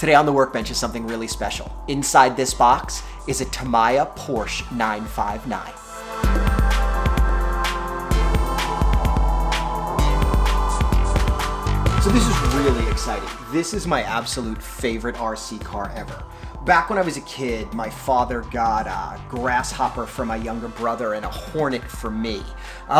Today on the workbench is something really special. Inside this box is a Tamiya Porsche 959. So this is really exciting. This is my absolute favorite RC car ever. Back when I was a kid, my father got a Grasshopper for my younger brother and a Hornet for me.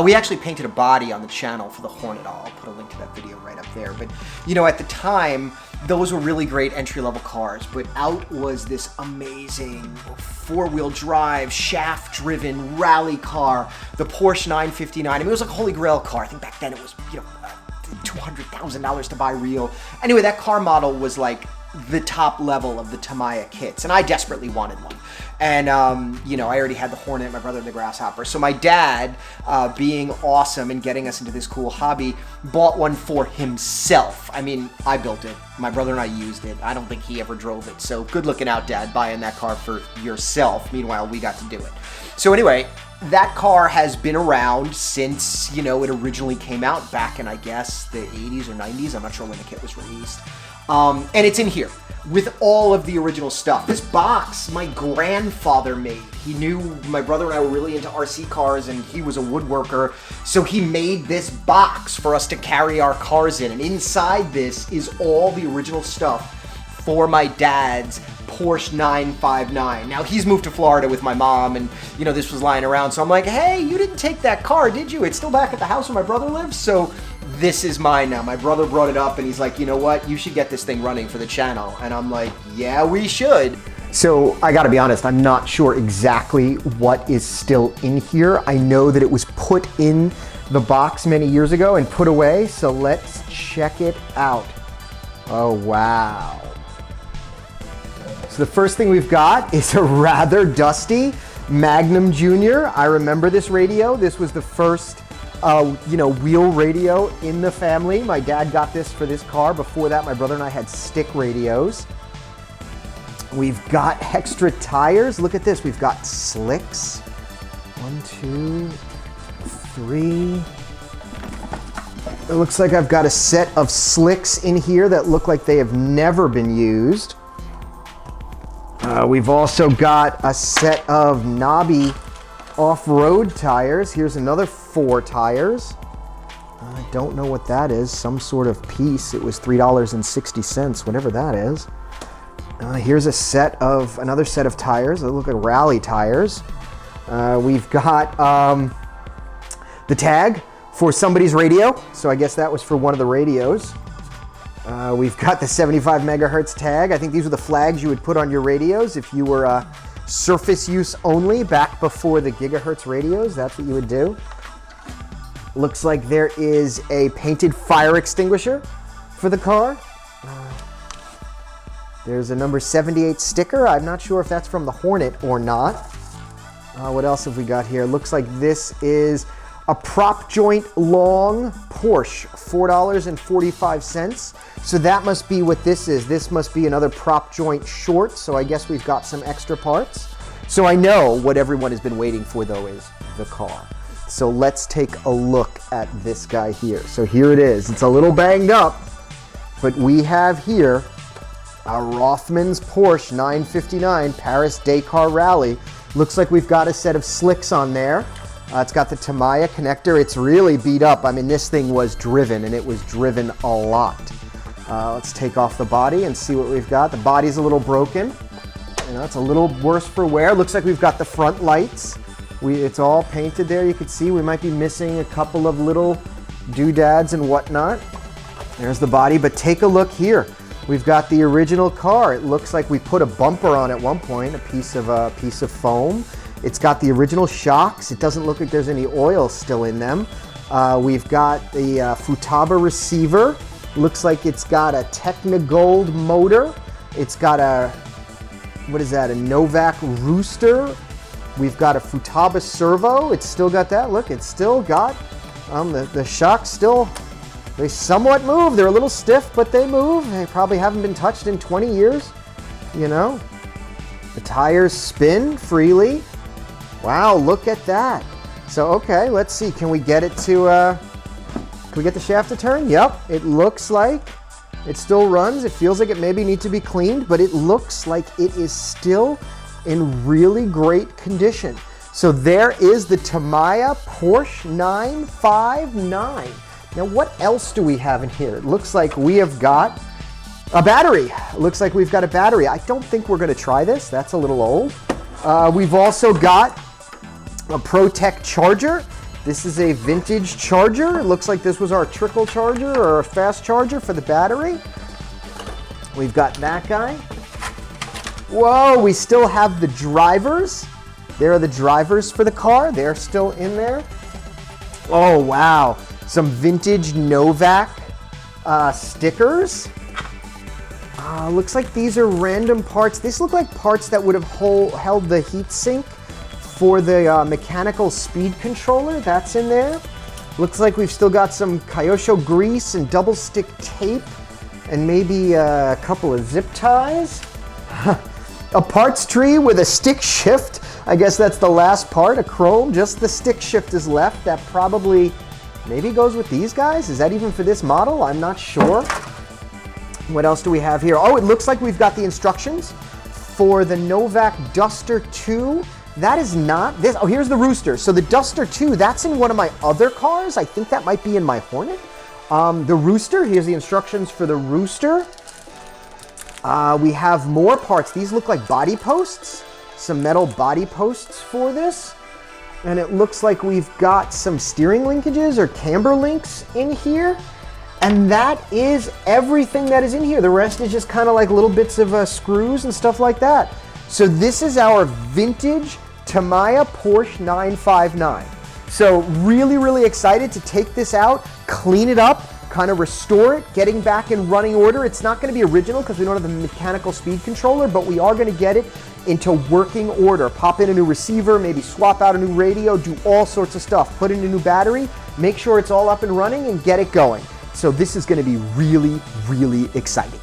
We actually painted a body on the channel for the Hornet. I'll put a link to that video right up there. But you know, at the time, those were really great entry-level cars, but out was this amazing four-wheel drive, shaft-driven rally car, the Porsche 959. I mean, it was like a holy grail car. I think back then it was, you know, $200,000 to buy real. Anyway, that car model was like the top level of the Tamiya kits, and I desperately wanted one. And, you know, I already had the Hornet, my brother the Grasshopper. So my dad, being awesome and getting us into this cool hobby, bought one for himself. I mean, I built it. My brother and I used it. I don't think he ever drove it. So good looking out, Dad, buying that car for yourself. Meanwhile, we got to do it. So anyway, that car has been around since, you know, it originally came out back in, I guess, the 80s or 90s. I'm not sure when the kit was released. And it's in here with all of the original stuff. This box my grandfather made. He knew my brother and I were really into RC cars, and he was a woodworker, so he made this box for us to carry our cars in. And inside this is all the original stuff for my dad's Porsche 959. Now, he's moved to Florida with my mom, and, you know, this was lying around, so I'm like, hey, you didn't take that car, did you? It's still back at the house where my brother lives, so this is mine now. My brother brought it up, and he's like, you know what? You should get this thing running for the channel. And I'm like, yeah, we should. So I gotta be honest, I'm not sure exactly what is still in here. I know that it was put in the box many years ago and put away, so let's check it out. Oh, wow. So the first thing we've got is a rather dusty Magnum Jr. I remember this radio. This was the first, you know, wheel radio in the family. My dad got this for this car. Before that, my brother and I had stick radios. We've got extra tires. Look at this. We've got slicks. 1, 2, 3. It looks like I've got a set of slicks in here that look like they have never been used. We've also got a set of knobby off-road tires. Here's another 4 tires. I don't know what that is. Some sort of piece. It was $3.60, whatever that is. Here's another set of tires. They look like rally tires. We've got the tag for somebody's radio. So I guess that was for one of the radios. We've got the 75 megahertz tag. I think these were the flags you would put on your radios if you were surface use only back before the gigahertz radios. That's what you would do. Looks like there is a painted fire extinguisher for the car. There's a number 78 sticker. I'm not sure if that's from the Hornet or not. What else have we got here? Looks like this is a prop joint long Porsche, $4.45. So that must be what this is. This must be another prop joint short. So I guess we've got some extra parts. So I know what everyone has been waiting for, though, is the car. So let's take a look at this guy here. So here it is. It's a little banged up, but we have here a Rothmans Porsche 959 Paris-Dakar Rally. Looks like we've got a set of slicks on there. It's got the Tamiya connector. It's really beat up. I mean, this thing was driven, and it was driven a lot. Let's take off the body and see what we've got. The body's a little broken. You know, it's a little worse for wear. Looks like we've got the front lights. It's all painted there. You can see we might be missing a couple of little doodads and whatnot. There's the body, but take a look here. We've got the original car. It looks like we put a bumper on at one point, a piece of foam. It's got the original shocks. It doesn't look like there's any oil still in them. We've got the Futaba receiver. Looks like it's got a Technigold motor. It's got a, what is that, a Novak Rooster. We've got a Futaba servo. It's still got that. Look, it's still got the shocks still, they somewhat move. They're a little stiff, but they move. They probably haven't been touched in 20 years, you know. The tires spin freely. Wow, look at that. So, okay, let's see. Can we get it to, can we get the shaft to turn? Yep, it looks like It still runs. It feels like it maybe needs to be cleaned, but it looks like it is still in really great condition. So there is the Tamiya Porsche 959. Now what else do we have in here? It looks like we have got a battery. It looks like we've got a battery. I don't think we're gonna try this. That's a little old. We've also got a ProTech charger. This is a vintage charger. It looks like this was our trickle charger or a fast charger for the battery. We've got that guy. Whoa, we still have the drivers. There are the drivers for the car. They're still in there. Oh, wow. Some vintage Novak stickers. Looks like these are random parts. These look like parts that would have held the heatsink for the mechanical speed controller. That's in there. Looks like we've still got some Kyosho grease and double stick tape and maybe a couple of zip ties. A parts tree with a stick shift. I guess that's the last part, a chrome. Just the stick shift is left. That probably maybe goes with these guys. Is that even for this model? I'm not sure. What else do we have here? Oh, it looks like we've got the instructions for the Novak Duster 2. That is not this. Oh, here's the Rooster. So the Duster 2, that's in one of my other cars. I think that might be in my Hornet. The Rooster, here's the instructions for the Rooster. We have more parts. These look like body posts. Some metal body posts for this. And it looks like we've got some steering linkages or camber links in here. And that is everything that is in here. The rest is just kind of like little bits of screws and stuff like that. So this is our vintage Tamiya Porsche 959. So really, really excited to take this out, clean it up, kind of restore it, getting back in running order. It's not going to be original because we don't have the mechanical speed controller, but we are going to get it into working order. Pop in a new receiver, maybe swap out a new radio, do all sorts of stuff. Put in a new battery, make sure it's all up and running and get it going. So this is going to be really, really exciting.